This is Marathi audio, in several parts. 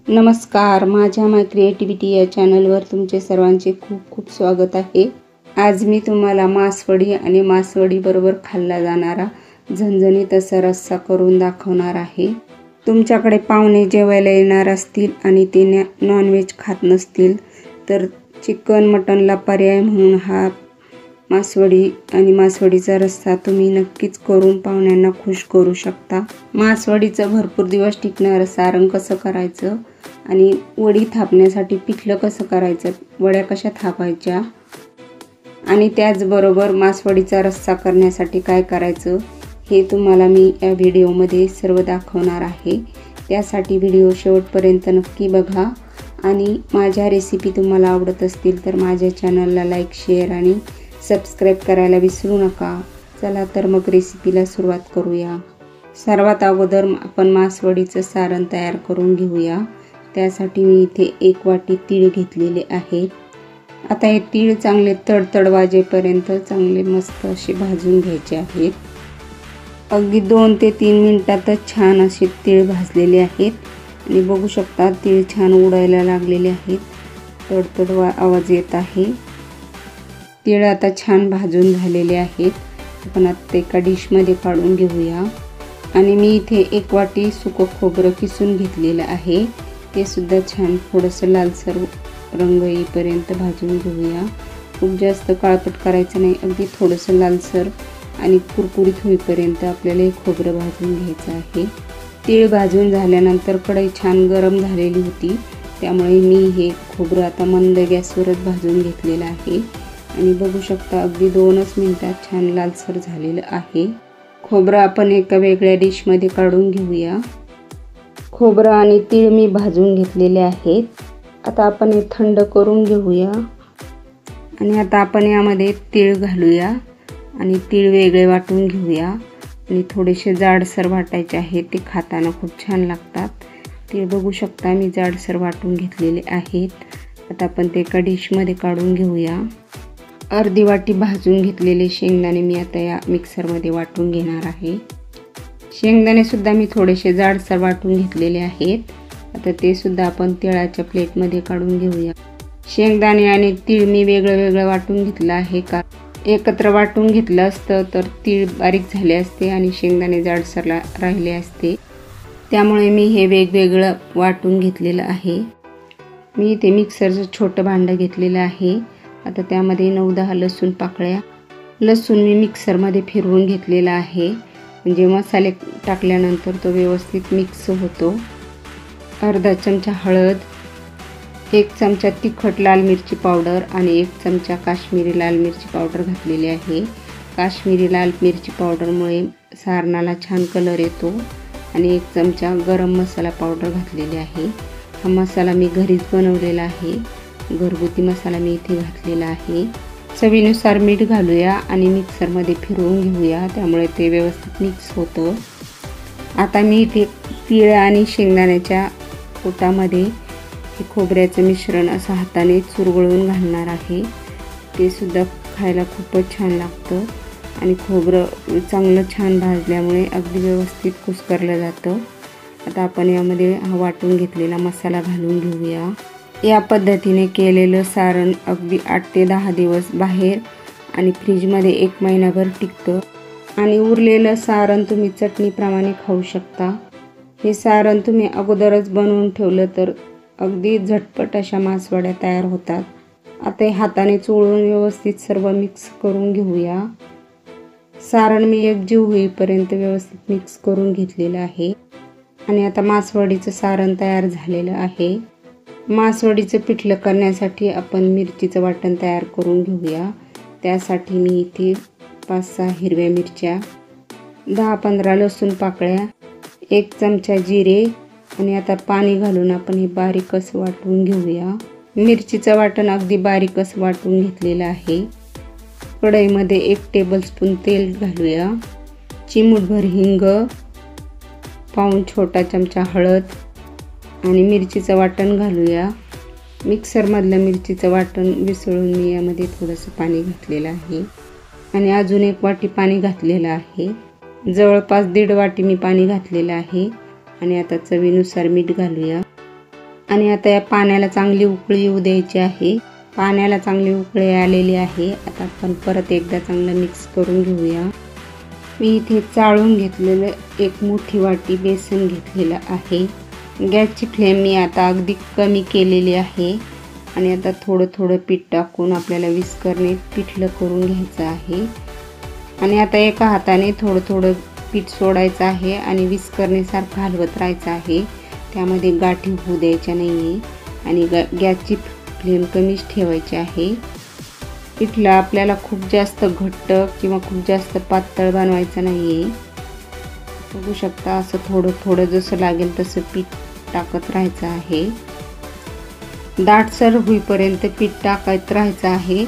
नमस्कार, माझ्या माय क्रिएटिव्हिटी या चॅनलवर तुमचे सर्वांचे खूप खूप स्वागत आहे। आज मी तुम्हाला मासवडी आणि मासवडीबरोबर खाल्ला जाणारा झणझणीत असा रस्सा करून दाखवणार आहे। तुमच्याकडे पाहुणे जेवायला येणार असतील आणि ते नॉनव्हेज खात नसतील तर चिकन मटनला पर्याय म्हणून हा मासवडी आणि मासवडीचा रस्सा तुम्ही नक्कीच करून पाहुण्यांना खुश करू शकता। मासवडीचं भरपूर दिवस टिकणारं सारण कसं करायचं आणि वडी थापण्यासाठी पिठलं कसं करायचं, वड्या कशा थापायच्या आणि त्याचबरोबर मासवडीचा रस्सा करण्यासाठी काय करायचं हे तुम्हाला मी या व्हिडिओमध्ये सर्व दाखवणार आहे। त्यासाठी व्हिडिओ शेवटपर्यंत नक्की बघा आणि माझ्या रेसिपी तुम्हाला आवडत असतील तर माझ्या चॅनलला लाईक, शेअर आणि सबस्क्राइब करायला विसरू नका। चला तर मग रेसिपीला सुरुवात करूया। सर्वात अगोदर आपण मासवडीचं सारण तयार करून घेऊया। त्यासाठी मी इथे 1 वाटी तीळ घेतलेले आहेत। आता हे तीळ चांगले तडतड वाजेपर्यंत चांगले मस्त असे भाजून घ्यायचे आहेत। अगदी 2 ते 3 मिनिटातच छान असे तीळ भाजलेले आहेत आणि बघू शकता तीळ छान उडायला लागलेले आहेत, तडतड आवाज येत आहे। तीळ आता छान भाजून झालेले आहेत। आपण आता एका डिशमध्ये काढून घेऊया आणि मी इथे 1 वाटी सुकं खोबरं किसून घेतलेलं आहे। ते सुद्धा छान थोडंसं लालसर रंग येईपर्यंत भाजून घेऊया। खूप जास्त काळपट करायचं नाही, अगदी थोडंसं लालसर आणि कुरकुरीत होईपर्यंत आपल्याला हे खोबरं भाजून घ्यायचं आहे। तीळ भाजून झाल्यानंतर कढई छान गरम झालेली होती, त्यामुळे मी हे खोबरं आता मंद गॅसवरच भाजून घेतलेलं आहे आणि बघू शकता अगदी 2च मिनिटात छान लालसर झालेलं आहे। खोबरं आपण एका वेगळ्या डिशमध्ये काढून घेऊया। खोबरं आणि तीळ मी भाजून घेतलेले आहेत। आता आपण हे थंड करून घेऊया आणि आता आपण यामध्ये तीळ घालूया आणि तीळ वेगळे वाटून घेऊया आणि थोडेसे जाडसर वाटायचे आहेत, ते खाताना खूप छान लागतात। तीळ बघू शकता मी जाडसर वाटून घेतलेले आहेत। आता आपण ते एका डिशमध्ये काढून घेऊया। अर्धी वाटी भाजून घेतलेले शेंगदाणे मी आता या मिक्सरमध्ये वाटून घेणार आहे। शेंगदाणे सुद्धा मी थोडेसे जाडसर वाटून घेतलेले आहेत। आता ते सुद्धा आपण तिळाच्या प्लेटमध्ये काढून घेऊया। शेंगदाणे आणि तीळ मी वेगळं वाटून घेतलं आहे, का एकत्र वाटून घेतलं असतं तर तीळ बारीक झाले असते आणि शेंगदाणे जाडसर राहिले असते, त्यामुळे मी हे वेगवेगळं वाटून घेतलेलं आहे। मी इथे मिक्सरचं छोटं भांडं घेतलेलं आहे। आता त्यामध्ये 9-10 लसूण पाकळ्या, लसूण मी मिक्सरमध्ये फिरवून घेतलेला आहे, म्हणजे मसाले टाकल्यानंतर तो व्यवस्थित मिक्स होतो। अर्धा चमचा हळद, 1 चमचा तिखट लाल मिरची पावडर आणि 1 चमचा काश्मीरी लाल मिरची पावडर घातलेली आहे। काश्मीरी लाल मिरची पावडरमुळे सारणाला छान कलर येतो आणि 1 चमचा गरम मसाला पावडर घातलेली आहे। हा मसाला मी घरीच बनवलेला आहे, घरगुती मसाला मी इथे घातलेला आहे। चवीनुसार मीठ घालूया आणि मिक्सरमध्ये फिरवून घेऊया, त्यामुळे ते व्यवस्थित मिक्स होतं। आता मी इथे तीळ आणि शेंगदाण्याच्या पोटामध्ये हे खोबऱ्याचं मिश्रण असं हाताने चुरगळून घालणार आहे। ते सुद्धा खायला खूपच छान लागतं आणि खोबरं चांगलं छान भाजल्यामुळे अगदी व्यवस्थित कुस्करलं जातं। आता आपण यामध्ये हा वाटून घेतलेला मसाला घालून घेऊया। या पद्धतीने केलेलं सारण अगदी 8 ते 10 दिवस बाहेर आणि फ्रीजमध्ये 1 महिनाभर टिकतं आणि उरलेलं सारण तुम्ही चटणीप्रमाणे खाऊ शकता। हे सारण तुम्ही अगोदरच बनवून ठेवलं तर अगदी झटपट अशा मासवड्या तयार होतात। आता हे हाताने चोळून व्यवस्थित सर्व मिक्स करून घेऊया। सारण मी एकजीव होईपर्यंत व्यवस्थित मिक्स करून घेतलेलं आहे आणि आता मासवडीचं सारण तयार झालेलं आहे। मासवडीचं पिठलं करण्यासाठी आपण मिरचीचं वाटण तयार करून घेऊया। त्यासाठी मी इथे 5-6 हिरव्या मिरच्या, 10-15 लसूण पाकळ्या, 1 चमचा जिरे आणि आता पाणी घालून आपण हे बारीक असं वाटून घेऊया। मिरचीचं वाटण अगदी बारीक असं वाटून घेतलेलं आहे। कढईमध्ये 1 टेबलस्पून तेल घालूया, चिमूटभर हिंग, पाऊण छोटा चमचा हळद आणि मिरचीचं वाटण घालूया। मिक्सरमधलं मिरचीचं वाटण विसळून मी यामध्ये थोडंसं पाणी घातलेलं आहे आणि अजून 1 वाटी पाणी घातलेलं आहे। जवळपास 1.5 वाटी मी पाणी घातलेलं आहे आणि आता चवीनुसार मीठ घालूया। आणि आता या पाण्याला चांगली उकळी येऊ द्यायची आहे। पाण्याला चांगली उकळी आलेली आहे। आता आपण परत एकदा चांगलं मिक्स करून घेऊया। मी इथे चाळून घेतलेलं एक मोठी वाटी बेसन घेतलेलं आहे। गॅसची फ्लेम मी आता अगदी कमी केलेली आहे आणि आता थोडं थोडं पीठ टाकून आपल्याला विस्करने पिठलं करून घ्यायचं आहे। आणि आता एका हाताने थोडं थोडं पीठ सोडायचं आहे आणि विस्करने सारखं हलवत राहायचं आहे। त्यामध्ये गाठी होऊ द्यायच्या नाही आणि गॅसची फ्लेम कमीच ठेवायची आहे। पिठलं आपल्याला खूप जास्त घट्ट किंवा खूप जास्त पातळ बनवायचं नाही आहे। बघू शकता असं थोडं थोडं जसं लागेल तसं पीठ टाकत राहायचं आहे। दाटसर होईपर्यंत पीठ टाकत राहायचं आहे।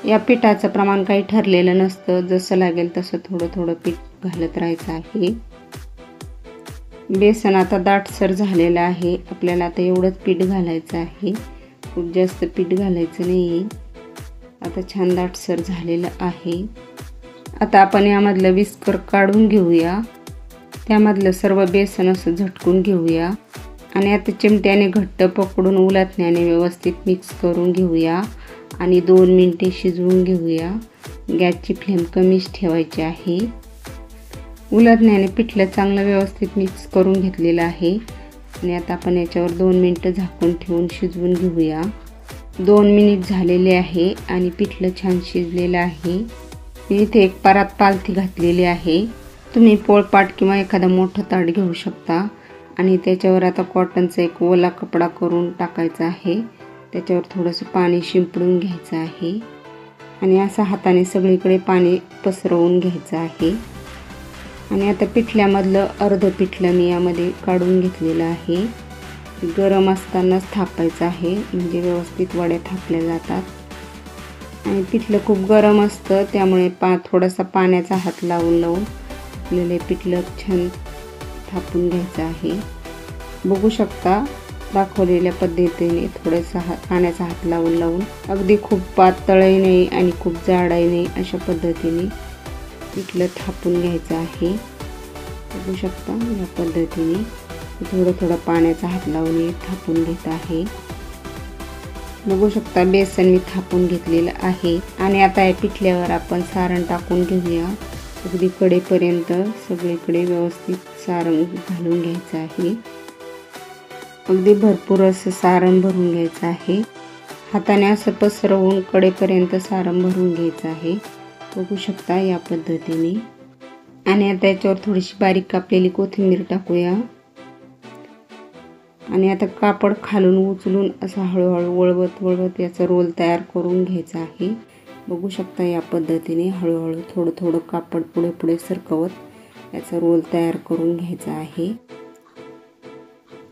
या पिठाचं प्रमाण काही ठरलेलं नसतं, जसं लागेल तसं थोडं थोडं पीठ घालत राहायचं आहे। बेसन आता दाटसर झालेलं आहे। आपल्याला आता एवढंच पीठ घालायचं आहे, खूप जास्त पीठ घालायचं नाही। आता छान दाटसर झालेलं आहे। आता आपण यामधलं विस्कर काढून घेऊया। त्यामधलं सर्व बेसन असं झटकून घेऊया आणि आता चिमट्याने घट्ट पकडून उलटण्याने व्यवस्थित मिक्स करून घेऊया आणि 2 मिनिटे शिजवून घेऊया। गॅसची फ्लेम कमीच ठेवायची आहे। उलटण्याने पिठलं चांगलं व्यवस्थित मिक्स करून घेतलेलं आहे आणि आता आपण याच्यावर 2 मिनिटं झाकून ठेवून शिजवून घेऊया। 2 मिनिट झालेले आहे आणि पिठलं छान शिजलेलं आहे। मी इथे एक परात पालथी घातलेली आहे। तुम्ही पोळपाट किंवा एखादा मोठं ताट घेऊ शकता आणि त्याच्यावर आता कॉटनचा एक ओला कपडा करून टाकायचा आहे। त्याच्यावर थोडंसं पाणी शिंपडून घ्यायचं आहे आणि असं हाताने सगळीकडे पाणी पसरवून घ्यायचं आहे। आणि आता पिठल्यामधलं अर्ध पिठलं मी यामध्ये काढून घेतलेलं आहे। गरम असतानाच थापायचं आहे, म्हणजे व्यवस्थित वड्या थापल्या जातात। आणि पिठलं खूप गरम असतं, त्यामुळे थोडासा पाण्याचा हात लावून आपल्याला पिठलं छान थापून घ्यायचं आहे। बघू शकता दाखवलेल्या पद्धतीने थोडासा पाण्याचा हात लावून अगदी खूप पातळही नाही आणि खूप जाडही नाही, अशा पद्धतीने पिठलं थापून घ्यायचं आहे। बघू शकता या पद्धतीने थोडं थोडं पाण्याचा हात लावून थापून घेत आहे। बघू शकता बेसन मी थापून घेतलेलं आहे आणि आता या पिठल्यावर आपण सारण टाकून घेऊया। अगदी कडेपर्यंत सगळीकडे व्यवस्थित सारण घालून घ्यायचं आहे। अगदी भरपूर असं सारण भरून घ्यायचं आहे। हाताने असं पसरवून कडेपर्यंत सारण भरून घ्यायचं आहे। बघू शकता या पद्धतीने। आणि आता याच्यावर थोडीशी बारीक कापलेली कोथिंबीर टाकूया आणि आता कापड खालून उचलून असं हळूहळू वळवत याचा रोल तयार करून घ्यायचा आहे। बघू शकता या पद्धतीने हळूहळू थोडं थोडं कापड पुढे पुढे सरकवत याचा रोल तयार करून घ्यायचा आहे।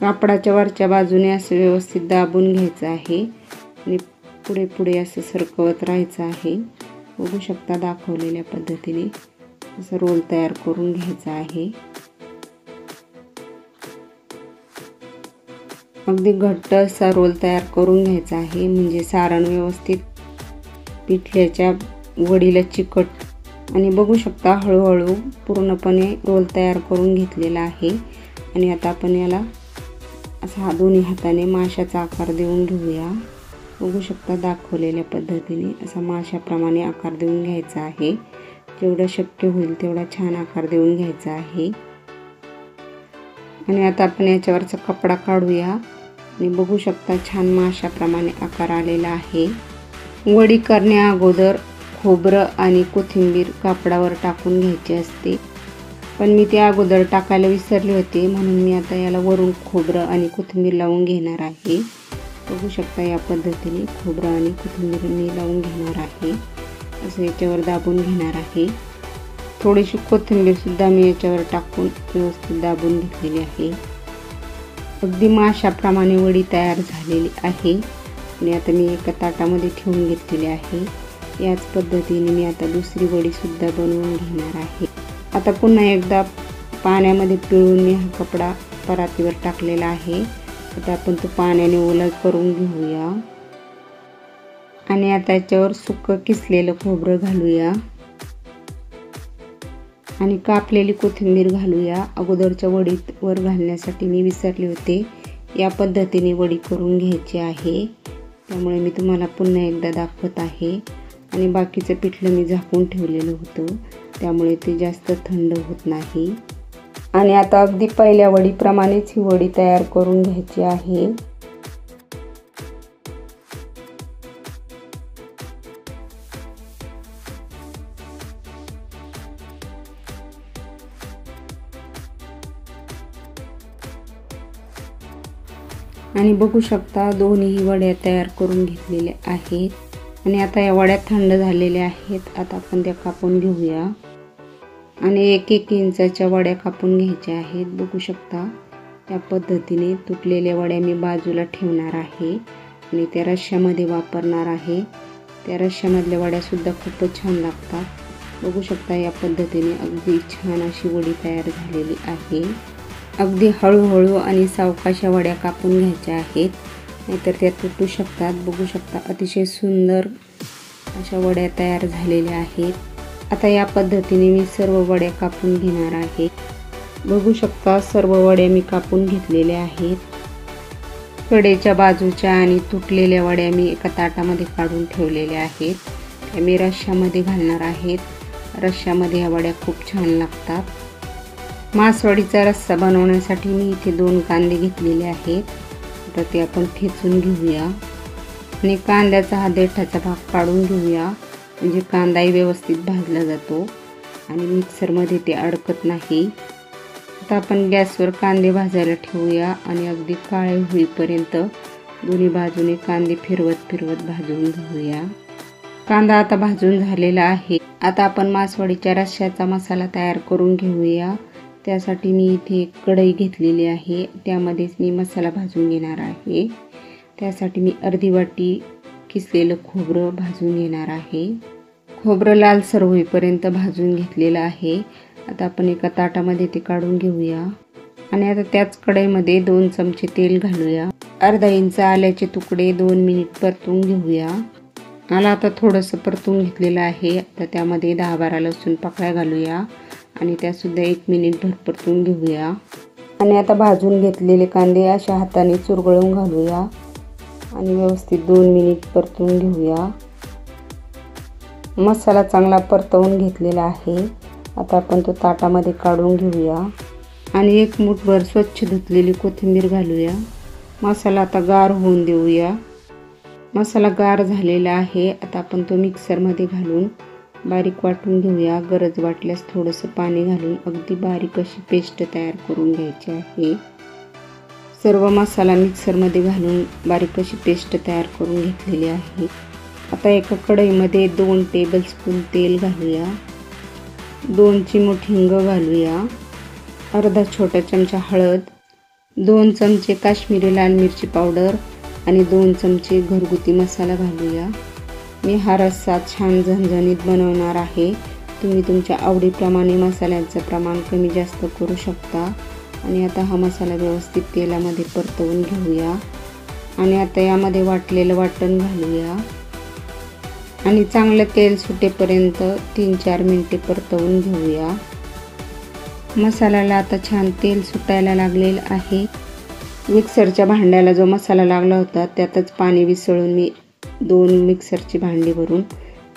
कापडाच्या वरच्या बाजूने असं व्यवस्थित दाबून घ्यायचं आहे आणि पुढे पुढे असं सरकवत राहायचं आहे। बघू शकता दाखवलेल्या पद्धतीने असं रोल तयार करून घ्यायचा आहे। अगदी घट्ट असा रोल तयार करून घ्यायचा आहे, म्हणजे सारण व्यवस्थित पिठल्याच्या वडीला चिकट। आणि बघू शकता हळूहळू पूर्णपणे रोल तयार करून घेतलेला आहे। आणि आता आपण याला असा दोन्ही हाताने माशाचा आकार देऊन घेऊया। बघू शकता दाखवलेल्या पद्धतीने असा माशाप्रमाणे आकार देऊन घ्यायचा आहे। जेवढं शक्य होईल तेवढा छान आकार देऊन घ्यायचा आहे। आणि आता आपण याच्यावरचा कपडा काढूया आणि बघू शकता छान माशाप्रमाणे आकार आलेला आहे। वडी करण्या अगोदर खोबरं आणि कोथिंबीर कापडावर टाकून घ्यायची असते, पण मी ते अगोदर टाकायला विसरले होते, म्हणून मी आता याला वरून खोबरं आणि कोथिंबीर लावून घेणार आहे। बघू शकता या पद्धतीने खोबरं आणि कोथिंबीर मी लावून घेणार आहे। असं याच्यावर दाबून घेणार आहे। थोडीशी कोथिंबीर सुद्धा मी याच्यावर टाकून व्यवस्थित दाबून घेतलेली आहे। अगदी माशाप्रमाणे वडी तयार झालेली आहे आणि आता मी एका ताटामध्ये ठेवून घेतलेली आहे। याच पद्धतीने मी आता दुसरी वडी सुद्धा बनवून घेणार आहे। आता पुन्हा एकदा पाण्यामध्ये पिळून मी हा कपडा परातीवर टाकलेला आहे। आता आपण तो पाण्याने ओला करून घेऊया आणि आता याच्यावर सुकं किसलेलं खोबरं घालूया आणि कापलेली कोथिंबीर घालूया। अगोदरच्या वडीत वर घालण्यासाठी मी विसरले होते, या पद्धतीने वडी करून घ्यायची आहे। त्यामुळे मी तुम्हाला पुन्हा एकदा दाखवत आहे। आणि बाकीचं पिठलं मी झाकून ठेवलेलं होतं, त्यामुळे ते जास्त थंड होत नाही। आणि आता अगदी पहिल्या वडीप्रमाणेच ही वडी तयार करून घ्यायची आहे। आणि बघू शकता दोन्ही वड्या तयार करून घेतलेल्या आहेत। आणि आता या वड्या थंड झालेल्या आहेत। आता आपण त्या कापून घेऊया। आणि 1-1 इंचाच्या वड्या कापून घ्यायच्या आहेत। बघू शकता या पद्धतीने तुटलेल्या वड्या मी बाजूला ठेवणार आहे आणि त्या रश्श्यामध्ये वापरणार आहे। त्या रश्श्यामधल्या वड्या सुद्धा खूपच छान लागतात। बघू शकता या पद्धतीने अगदी छान अशी वडी तयार झालेली आहे। अगदी हळूहळू आणि सावकाश वड्या कापून घ्यायच्या आहेत, नाहीतर त्या तुटू शकतात। बघू शकता अतिशय सुंदर अशा वड्या तयार झालेल्या आहेत। आता या पद्धतीने मी सर्व वड्या कापून घेणार आहे। बघू शकता सर्व वड्या मी कापून घेतलेल्या आहेत। कडेच्या बाजूच्या आणि तुटलेल्या वड्या मी एका ताटामध्ये काढून ठेवलेल्या आहेत। त्या मी रश्श्यामध्ये घालणार आहेत। रश्श्यामध्ये या वड्या खूप छान लागतात। मासवडीचा रस्सा बनवण्यासाठी मी इथे 2 कांदे घेतलेले आहेत। आता ते आपण ठेचून घेऊया आणि कांद्याचा हा देठाचा भाग काढून घेऊया, म्हणजे कांदाही व्यवस्थित भाजला जातो आणि मिक्सरमध्ये ते अडकत नाही। आता आपण गॅसवर कांदे भाजायला ठेवूया आणि अगदी काळे होईपर्यंत दोन्ही बाजूने कांदे फिरवत भाजून घेऊया। कांदा आता भाजून झालेला आहे। आता आपण मासवडीच्या रश्श्याचा मसाला तयार करून घेऊया। त्यासाठी मी इथे एक कढई घेतलेली आहे, त्यामध्येच मी मसाला भाजून घेणार आहे। त्यासाठी मी अर्धी वाटी किसलेलं खोबरं भाजून घेणार आहे। खोबरं लालसर होईपर्यंत भाजून घेतलेलं आहे। आता आपण एका ताटामध्ये ते काढून घेऊया आणि आता त्याच कढईमध्ये 2 चमचे तेल घालूया। अर्धा इंच आल्याचे तुकडे 2 मिनिट परतून घेऊया। मला आता थोडंसं परतून घेतलेलं आहे। आता त्यामध्ये 10-12 लसूण पाकळ्या घालूया आणि त्यासुद्धा 1 मिनिट परतून घेऊया। आणि आता भाजून घेतलेले कांदे अशा हाताने चुरगळून घालूया आणि व्यवस्थित 2 मिनिट परतून घेऊया। मसाला चांगला परतवून घेतलेला आहे। आता आपण तो ताटामध्ये काढून घेऊया आणि 1 मूठभर स्वच्छ धुतलेली कोथिंबीर घालूया। मसाला आता गार होऊन देऊया। मसाला गार झालेला आहे। आता आपण तो मिक्सरमध्ये घालून बारीक वाटून घेऊया। गरज वाटल्यास थोडंसं पाणी घालून अगदी बारीक अशी पेस्ट तयार करून घ्यायची आहे। सर्व मसाला मिक्सरमध्ये घालून बारीक अशी पेस्ट तयार करून घेतलेली आहे। आता एका कढईमध्ये 2 टेबलस्पून तेल घालूया, 2 चिमूट हिंग घालूया, अर्धा छोटा चमचा हळद, 2 चमचे काश्मीरी लाल मिरची पावडर आणि 2 चमचे घरगुती मसाला घालूया। मी हा रस्सा छान झणझणीत बनवणार आहे। तुम्ही तुमच्या आवडीप्रमाणे मसाल्यांचं प्रमाण कमी जास्त करू शकता। आणि आता हा मसाला व्यवस्थित तेलामध्ये परतवून घेऊया आणि आता यामध्ये वाटलेलं वाटण घालूया आणि चांगलं तेल सुटेपर्यंत 3-4 मिनिटे परतवून घेऊया। मसाल्याला आता छान तेल सुटायला लागलेलं आहे। मिक्सरच्या भांड्याला जो मसाला लागला होता त्यातच पाणी विसळून मी 2 मिक्सरची भांडी भरून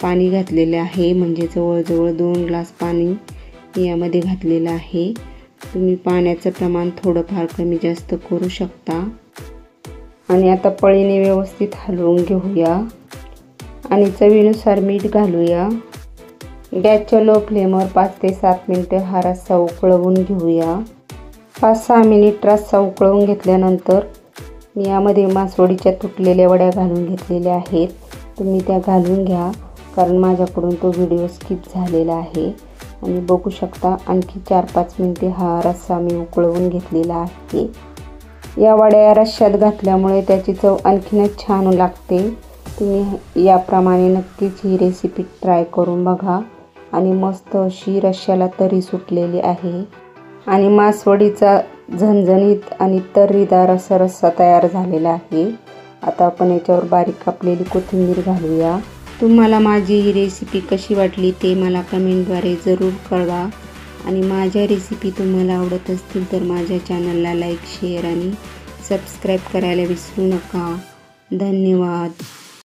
पाणी घातलेले आहे, म्हणजे जवळजवळ 2 ग्लास पाणी मी यामध्ये घातलेलं आहे। तुम्ही पाण्याचं प्रमाण थोडंफार कमी जास्त करू शकता। आणि आता पळीने व्यवस्थित हलवून घेऊया आणि चवीनुसार मीठ घालूया। गॅसच्या लो फ्लेमवर 5 ते 7 मिनिटे हा रस्सा उकळवून घेऊया। 5-6 मिनिट रस्सा उकळवून घेतल्यानंतर मी यामध्ये मासवडीच्या तुटलेल्या वड्या घालून घेतलेल्या आहेत। तुम्ही त्या घालून घ्या, कारण माझ्याकडून तो व्हिडिओ स्किप झालेला आहे। आणि बघू शकता आणखी 4-5 मिनिटे हा रस्सा मी उकळवून घेतलेला आहे। या वड्या रश्श्यात घातल्यामुळे त्याची चव आणखीनच छान लागते। तुम्ही याप्रमाणे नक्कीच ही रेसिपी ट्राय करून बघा। आणि मस्त अशी रश्श्याला तरी सुटलेली आहे आणि मासवडीचा झणझणीत आणि तर्रीदार असा रस्सा तयार झालेला आहे। आता आपण याच्यावर बारीक कापलेली कोथिंबीर घालूया। तुम्हाला माझी ही रेसिपी कशी वाटली ते मला कमेंटद्वारे जरूर कळवा। आणि माझ्या रेसिपी तुम्हाला आवडत असतील तर माझ्या चॅनलला लाईक, शेअर आणि सबस्क्राईब करायला विसरू नका. धन्यवाद.